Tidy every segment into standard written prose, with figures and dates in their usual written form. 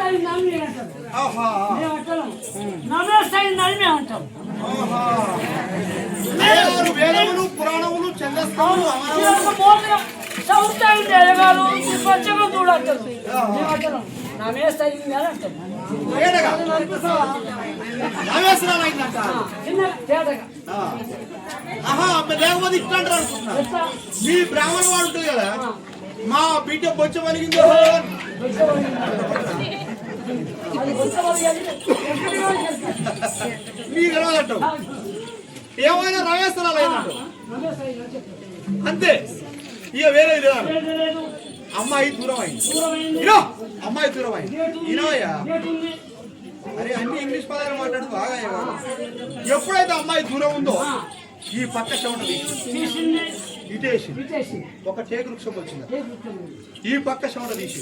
అయిందని నేను అంటాను. మేము అంటాం నమస్తే అయిందని మేము అంటాం. వేదములు పురాణములు ఛందస్సులు సౌత్ అయింది ఎరగాలు పచ్చగా చూడంటారు. మేము అంటాం నమస్తే అయింది అని అంటాం. చిన్న తేటగా లేకపోతే ఇట్లా అంటారు అనుకుంటున్నా. మీ బ్రాహ్మణ వాడు ఉంటుంది కదా, మా బిడ్డ బొచ్చ పలిగిందో మీకు ఎలాగంటావు, ఏమైనా రవేస్తరాలు అయినట్టు అంతే. ఇక వేరే లేదు. అమ్మాయి దూరం అయింది, అమ్మాయి దూరం అయింది. ఇనవయ్యా, అరే అన్ని ఇంగ్లీష్ పదాలు మాట్లాడు బాగా. ఎప్పుడైతే అమ్మాయి దూరం ఉందో ఈ పక్క చెమట ఇటేసి ఒక టేకు వృక్షం వచ్చింది, ఈ పక్క చెమట తీసి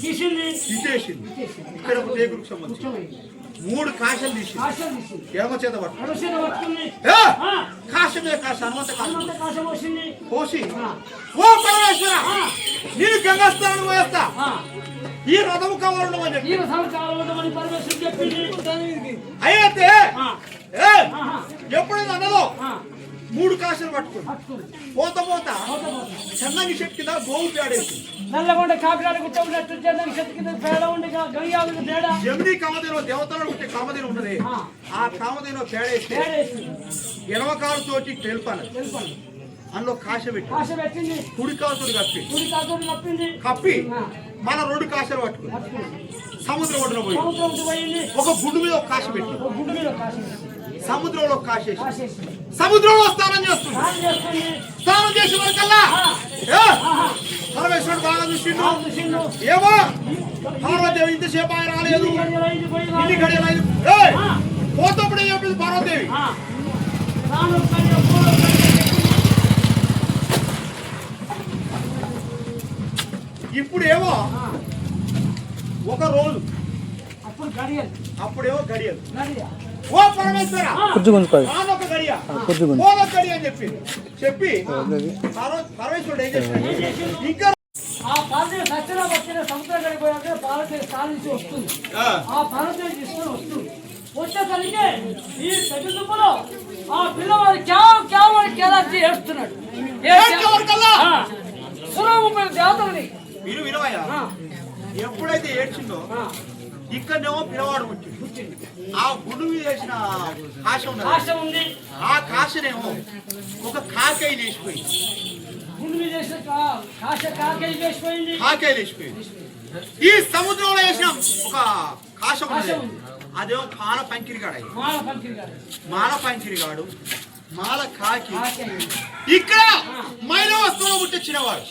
ఇటేసింది, ఇక్కడ ఒక టేకు వృక్షం వచ్చింది. 3 కాశలు తీసి ఎడమ చేత పట్టుకుంది. కాశ మీద కాశ హనుమంత కాశ పోసి, ఓ పరమేశ్వర నేను గంగాస్థానం పోయేస్తా, ఈ రథము కావాలను అని అయితే ఎప్పుడైనా అన్నదో 3 కాశలు పట్టుకుని పోత చెన్నంగి చెట్టు కింద గోవు పేడేసి నల్లగొండ కాకినాడ కూర్చోబెట్టు చెన్నంగి చెట్టు కింద పేడ ఉండి గంగాలు పేడ జమిని కామధేను దేవతలు ఉంటే కామధేను ఉన్నది. ఆ కామధేను పేడేసి ఎడమ కాలుతోటి తెలుపాను, అందులో కాశ పెట్టింది, కుడి కాలుతో కప్పి మన 2 కాశలు పట్టుకుని సముద్రం ఒడ్డున పోయి ఒక గుడ్డు మీద ఒక కాశ పెట్టి సముద్రంలో కాశేసి సముద్రంలో స్నానం చేస్తుంది. స్నానం చేసిన వరకల్లా పరమేశ్వరుడు బాగా చూసిండు. ఏమో పార్వదేవి ఇంతసేపు ఆయన రాలేదు, ఇన్ని గడియలేదు. పోతప్పుడు ఏం చెప్పింది పార్వదేవి, ఇప్పుడు ఏమో ఒక రోజు, అప్పుడేమో గడియలు. ఓ పరమేశ్వర ఒక గడియ అని చెప్పి పరమేశ్వరుడు ఏం చేశాడు, ఇంకా సముద్రం గడిపోయాక పార్వతి స్థానించి వస్తుంది. ఆ పార్వతి తీసుకొని వస్తుంది. వచ్చేసరికి ఈ తగ్గులో ఆ పిల్లవాడు కేవలం కేదార్జీ ఏడుస్తున్నాడు. సురూపమైన దేవతలని ఎప్పుడైతే ఏడ్చిందో ఇక్కడనేమో పిల్లవాడు పుట్టింది. ఆ గుండు మీద వేసిన కాశ ఉంది, ఆ కాశనేమో ఒక కాకై లేచిపోయింది. గుండు మీద వేసిన కాకై లేచిపోయింది. ఈ సముద్రంలో వేసిన ఒక కాశ ఉంది, అదేమో మాల పంకిరిగాడు మాల కాకి. ఇక్కడ మైల వస్తువులో పుట్టే చిన్నవాడు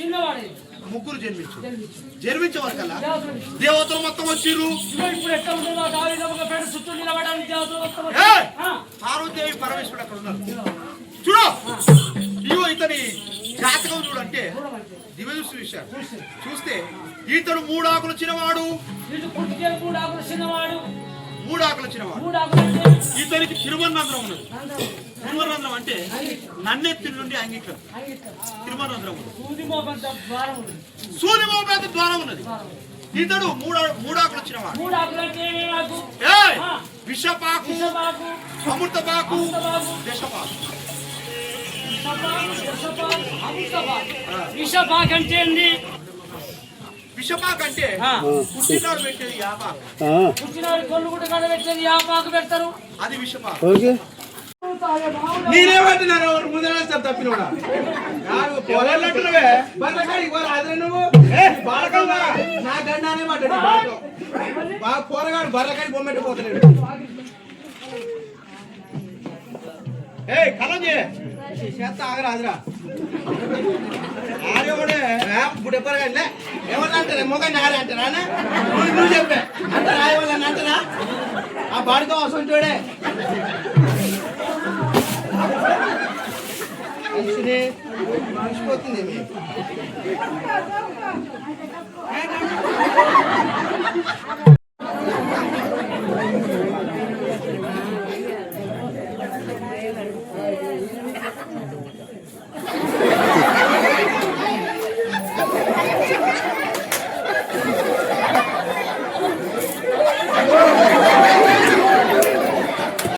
ముగ్గురు జన్మించే వరకల్లా దేవతలు మొత్తం వచ్చిర్రు. పార్వదేవి పరమేశ్వరుడు అక్కడ ఉన్నారు. చూడు, ఇగో ఇతని జాతకం చూడంటే దివ్యదృష్టి విషయాలు చూస్తే ఇతడు 3 ఆకులు చిన్నవాడు. ఇతనికి తిరుమన్నంద్రం ఉన్నది. తిరుమన్నంద్రం అంటే నన్నెత్తి నుండి అంగీకరణ తిరుమన్నంద్రం సూర్యమోపేత ద్వారం ఉన్నది. ఇతడు 3 ఆకులు వచ్చినవాడు. విషపాకు, అమృతపాకు, దశపాకు. విషపాకు అంటే ఏంది? విషపాకు అంటే పుట్టినాడు పెట్టేది యాపాకు. పుట్టినాడు కొల్లు కూడా కడ పెట్టేది యాపాకు పెడతారు, అది విషపాకు. నేనేమంటున్నాను ముందు తప్పినోడా నువ్వు నా గండానే మాట్లాడు. బాగా పోరగాడు బర్రకాడి బొమ్మెట్టిపోతున్నాడు. ఏ కలం చేత ఆగరాదురా ఆడే ఇప్పుడు ఎప్పటికీ ఏమన్నా అంటారా మొగని ఆడే అంటారా నువ్వు చెప్పే అంటారా వాళ్ళని అంటారా ఆ బాడితో అవసరం చూడే మర్చిపోతుంది